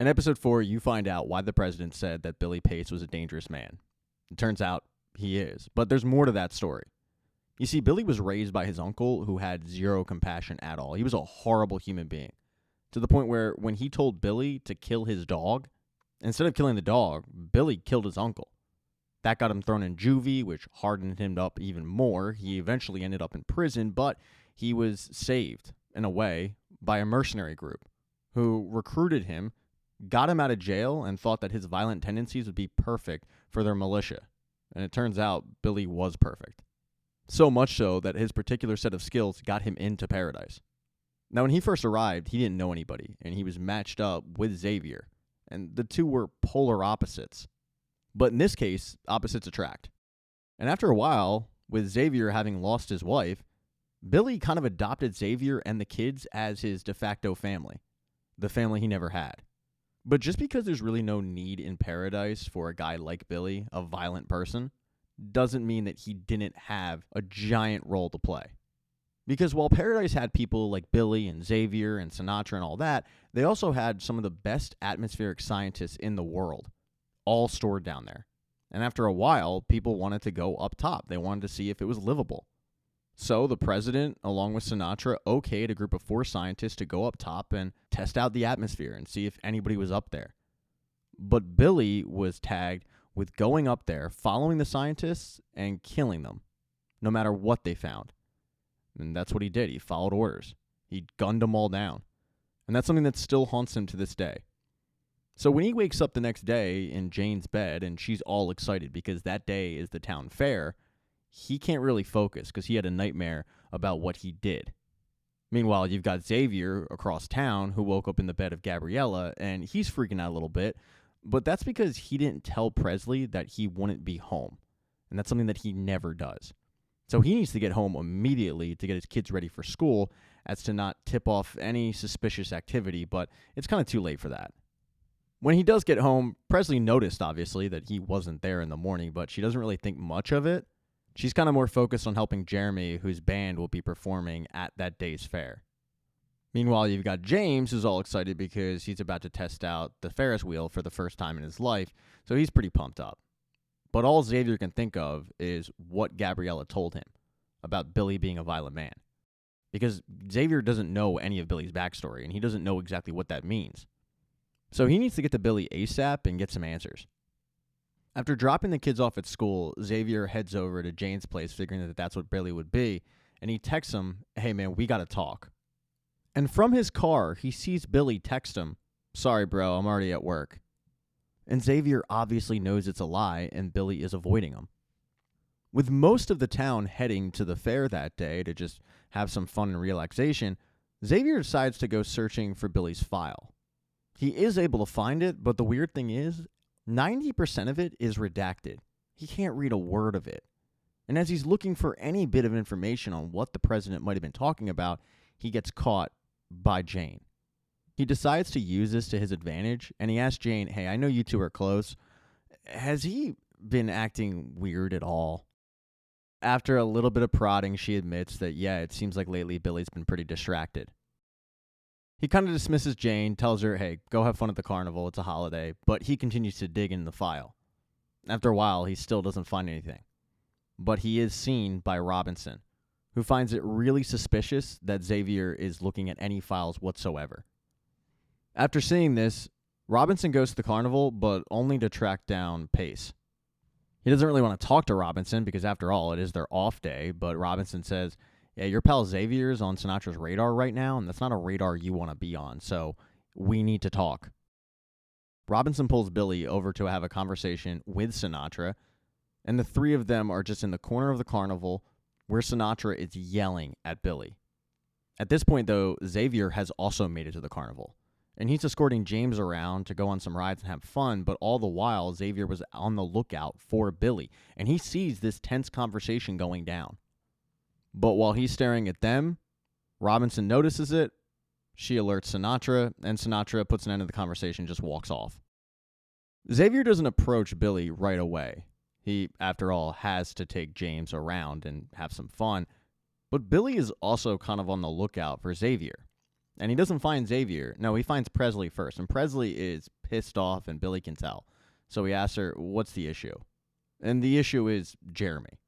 In episode 4, you find out why the president said that Billy Pace was a dangerous man. It turns out he is, but there's more to that story. You see, Billy was raised by his uncle who had zero compassion at all. He was a horrible human being, to the point where when he told Billy to kill his dog, instead of killing the dog, Billy killed his uncle. That got him thrown in juvie, which hardened him up even more. He eventually ended up in prison, but he was saved, in a way, by a mercenary group who recruited him, got him out of jail, and thought that his violent tendencies would be perfect for their militia. And it turns out Billy was perfect. So much so that his particular set of skills got him into paradise. Now, when he first arrived, he didn't know anybody, and he was matched up with Xavier, and the two were polar opposites. But in this case, opposites attract. And after a while, with Xavier having lost his wife, Billy kind of adopted Xavier and the kids as his de facto family, the family he never had. But just because there's really no need in paradise for a guy like Billy, a violent person, doesn't mean that he didn't have a giant role to play. Because while paradise had people like Billy and Xavier and Sinatra and all that, they also had some of the best atmospheric scientists in the world, all stored down there. And after a while, people wanted to go up top. They wanted to see if it was livable. So the president, along with Sinatra, okayed a group of 4 scientists to go up top and test out the atmosphere and see if anybody was up there. But Billy was tagged with going up there, following the scientists, and killing them, no matter what they found. And that's what he did. He followed orders. He gunned them all down. And that's something that still haunts him to this day. So when he wakes up the next day in Jane's bed and she's all excited because that day is the town fair, he can't really focus because he had a nightmare about what he did. Meanwhile, you've got Xavier across town who woke up in the bed of Gabriella, and he's freaking out a little bit, but that's because he didn't tell Presley that he wouldn't be home, and that's something that he never does. So he needs to get home immediately to get his kids ready for school as to not tip off any suspicious activity, but it's kind of too late for that. When he does get home, Presley noticed, obviously, that he wasn't there in the morning, but she doesn't really think much of it. She's kind of more focused on helping Jeremy, whose band will be performing at that day's fair. Meanwhile, you've got James, who's all excited because he's about to test out the Ferris wheel for the first time in his life, so he's pretty pumped up. But all Xavier can think of is what Gabriella told him about Billy being a violent man. Because Xavier doesn't know any of Billy's backstory, and he doesn't know exactly what that means. So he needs to get to Billy ASAP and get some answers. After dropping the kids off at school, Xavier heads over to Jane's place, figuring that that's what Billy would be, and he texts him, "Hey man, we gotta talk." And from his car, he sees Billy text him, "Sorry bro, I'm already at work." And Xavier obviously knows it's a lie, and Billy is avoiding him. With most of the town heading to the fair that day to just have some fun and relaxation, Xavier decides to go searching for Billy's file. He is able to find it, but the weird thing is, 90% of it is redacted. He can't read a word of it. And as he's looking for any bit of information on what the president might have been talking about, he gets caught by Jane. He decides to use this to his advantage, and he asks Jane, "Hey, I know you two are close. Has he been acting weird at all?" After a little bit of prodding, she admits that, yeah, it seems like lately Billy's been pretty distracted. He kind of dismisses Jane, tells her, "Hey, go have fun at the carnival, it's a holiday," but he continues to dig in the file. After a while, he still doesn't find anything. But he is seen by Robinson, who finds it really suspicious that Xavier is looking at any files whatsoever. After seeing this, Robinson goes to the carnival, but only to track down Pace. He doesn't really want to talk to Robinson because, after all, it is their off day, but Robinson says, "Yeah, your pal Xavier's on Sinatra's radar right now, and that's not a radar you want to be on, so we need to talk." Robinson pulls Billy over to have a conversation with Sinatra, and the three of them are just in the corner of the carnival where Sinatra is yelling at Billy. At this point, though, Xavier has also made it to the carnival, and he's escorting James around to go on some rides and have fun, but all the while, Xavier was on the lookout for Billy, and he sees this tense conversation going down. But while he's staring at them, Robinson notices it, she alerts Sinatra, and Sinatra puts an end to the conversation and just walks off. Xavier doesn't approach Billy right away. He, after all, has to take James around and have some fun, but Billy is also kind of on the lookout for Xavier. And he doesn't find Xavier. No, he finds Presley first. And Presley is pissed off, and Billy can tell. So he asks her, what's the issue? And the issue is Jeremy.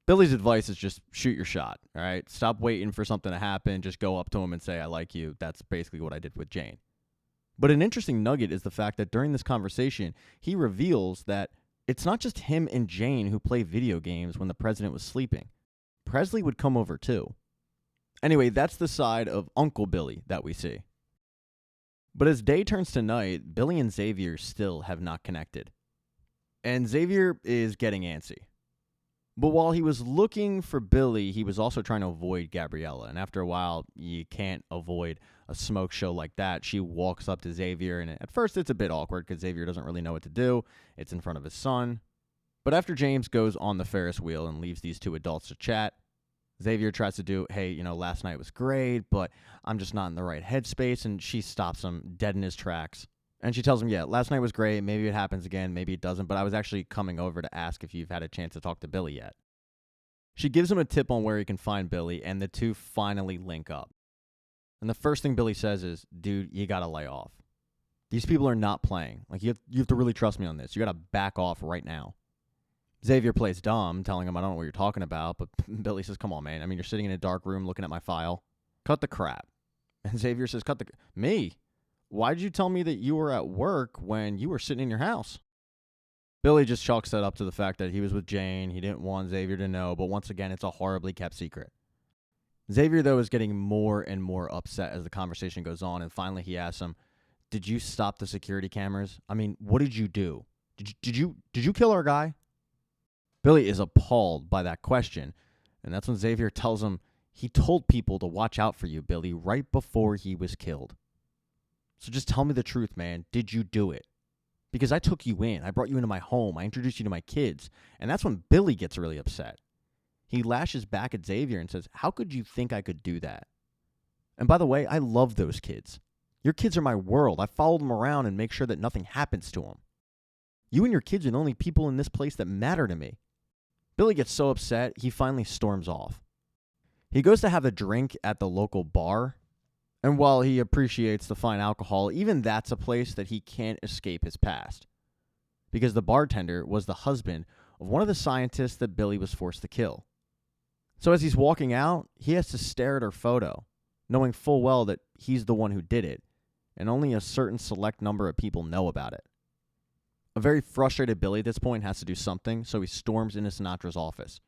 Billy's advice is just shoot your shot, all right? Stop waiting for something to happen. Just go up to him and say, I like you. That's basically what I did with Jane. But an interesting nugget is the fact that during this conversation, he reveals that it's not just him and Jane who play video games when the president was sleeping. Presley would come over too. Anyway, that's the side of Uncle Billy that we see. But as day turns to night, Billy and Xavier still have not connected. And Xavier is getting antsy. But while he was looking for Billy, he was also trying to avoid Gabriella. And after a while, you can't avoid a smoke show like that. She walks up to Xavier, and at first it's a bit awkward because Xavier doesn't really know what to do. It's in front of his son. But after James goes on the Ferris wheel and leaves these two adults to chat, Xavier tries to do, hey, last night was great, but I'm just not in the right headspace. And she stops him dead in his tracks. And she tells him, yeah, last night was great. Maybe it happens again. Maybe it doesn't. But I was actually coming over to ask if you've had a chance to talk to Billy yet. She gives him a tip on where he can find Billy, and the two finally link up. And the first thing Billy says is, dude, you got to lay off. These people are not playing. Like, you have to really trust me on this. You got to back off right now. Xavier plays dumb, telling him, I don't know what you're talking about. But Billy says, come on, man. I mean, you're sitting in a dark room looking at my file. Cut the crap. And Xavier says, me? Why did you tell me that you were at work when you were sitting in your house? Billy just chalks that up to the fact that he was with Jane. He didn't want Xavier to know, but once again, it's a horribly kept secret. Xavier, though, is getting more and more upset as the conversation goes on, and finally he asks him, did you stop the security cameras? I mean, what did you do? Did you kill our guy? Billy is appalled by that question, and that's when Xavier tells him, he told people to watch out for you, Billy, right before he was killed. So just tell me the truth, man. Did you do it? Because I took you in. I brought you into my home. I introduced you to my kids. And that's when Billy gets really upset. He lashes back at Xavier and says, how could you think I could do that? And by the way, I love those kids. Your kids are my world. I follow them around and make sure that nothing happens to them. You and your kids are the only people in this place that matter to me. Billy gets so upset, he finally storms off. He goes to have a drink at the local bar. And while he appreciates the fine alcohol, even that's a place that he can't escape his past. Because the bartender was the husband of one of the scientists that Billy was forced to kill. So as he's walking out, he has to stare at her photo, knowing full well that he's the one who did it, and only a certain select number of people know about it. A very frustrated Billy at this point has to do something, so he storms into Sinatra's office.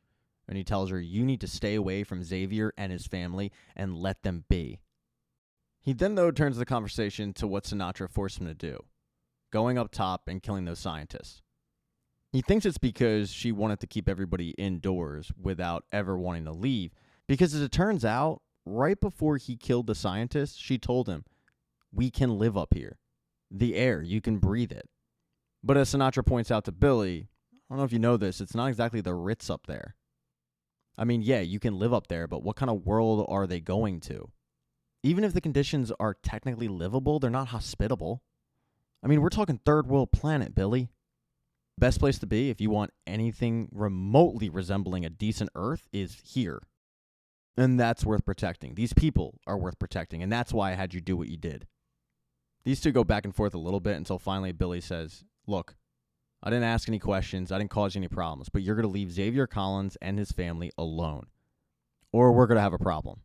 And he tells her, you need to stay away from Xavier and his family and let them be. He then, though, turns the conversation to what Sinatra forced him to do, going up top and killing those scientists. He thinks it's because she wanted to keep everybody indoors without ever wanting to leave, because as it turns out, right before he killed the scientists, she told him, we can live up here. The air, you can breathe it. But as Sinatra points out to Billy, I don't know if you know this, it's not exactly the Ritz up there. I mean, yeah, you can live up there, but what kind of world are they going to? Even if the conditions are technically livable, they're not hospitable. I mean, we're talking third world planet, Billy. Best place to be if you want anything remotely resembling a decent Earth is here. And that's worth protecting. These people are worth protecting, and that's why I had you do what you did. These two go back and forth a little bit until finally Billy says, look, I didn't ask any questions, I didn't cause you any problems, but you're going to leave Xavier Collins and his family alone, or we're going to have a problem.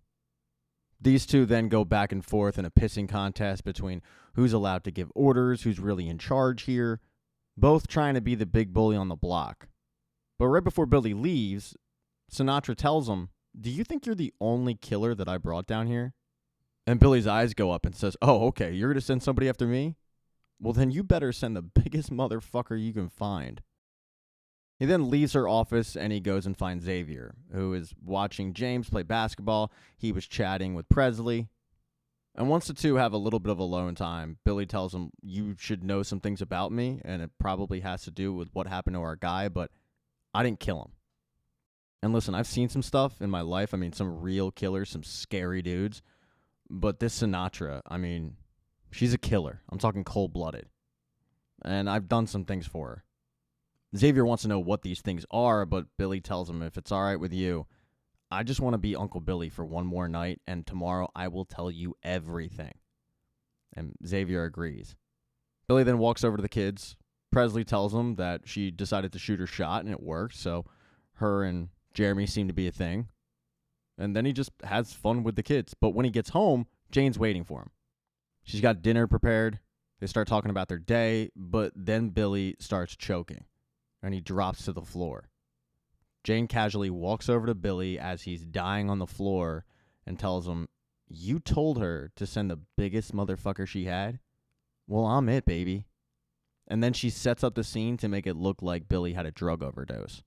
These two then go back and forth in a pissing contest between who's allowed to give orders, who's really in charge here, both trying to be the big bully on the block. But right before Billy leaves, Sinatra tells him, do you think you're the only killer that I brought down here? And Billy's eyes go up and says, oh, okay, you're going to send somebody after me? Well, then you better send the biggest motherfucker you can find. He then leaves her office and he goes and finds Xavier, who is watching James play basketball. He was chatting with Presley. And once the two have a little bit of alone time, Billy tells him, you should know some things about me, and it probably has to do with what happened to our guy, but I didn't kill him. And listen, I've seen some stuff in my life. I mean, some real killers, some scary dudes. But this Sinatra, I mean, she's a killer. I'm talking cold-blooded. And I've done some things for her. Xavier wants to know what these things are, but Billy tells him if it's all right with you, I just want to be Uncle Billy for one more night, and tomorrow I will tell you everything. And Xavier agrees. Billy then walks over to the kids. Presley tells him that she decided to shoot her shot, and it worked, so her and Jeremy seem to be a thing. And then he just has fun with the kids. But when he gets home, Jane's waiting for him. She's got dinner prepared. They start talking about their day, but then Billy starts choking, and he drops to the floor. Jane casually walks over to Billy as he's dying on the floor and tells him, "You told her to send the biggest motherfucker she had? Well, I'm it, baby." And then she sets up the scene to make it look like Billy had a drug overdose.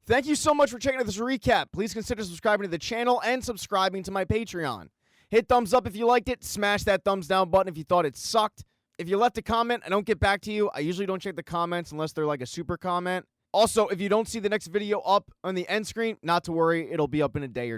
Thank you so much for checking out this recap. Please consider subscribing to the channel and subscribing to my Patreon. Hit thumbs up if you liked it. Smash that thumbs down button if you thought it sucked. If you left a comment, I don't get back to you. I usually don't check the comments unless they're like a super comment. Also, if you don't see the next video up on the end screen, not to worry. It'll be up in a day or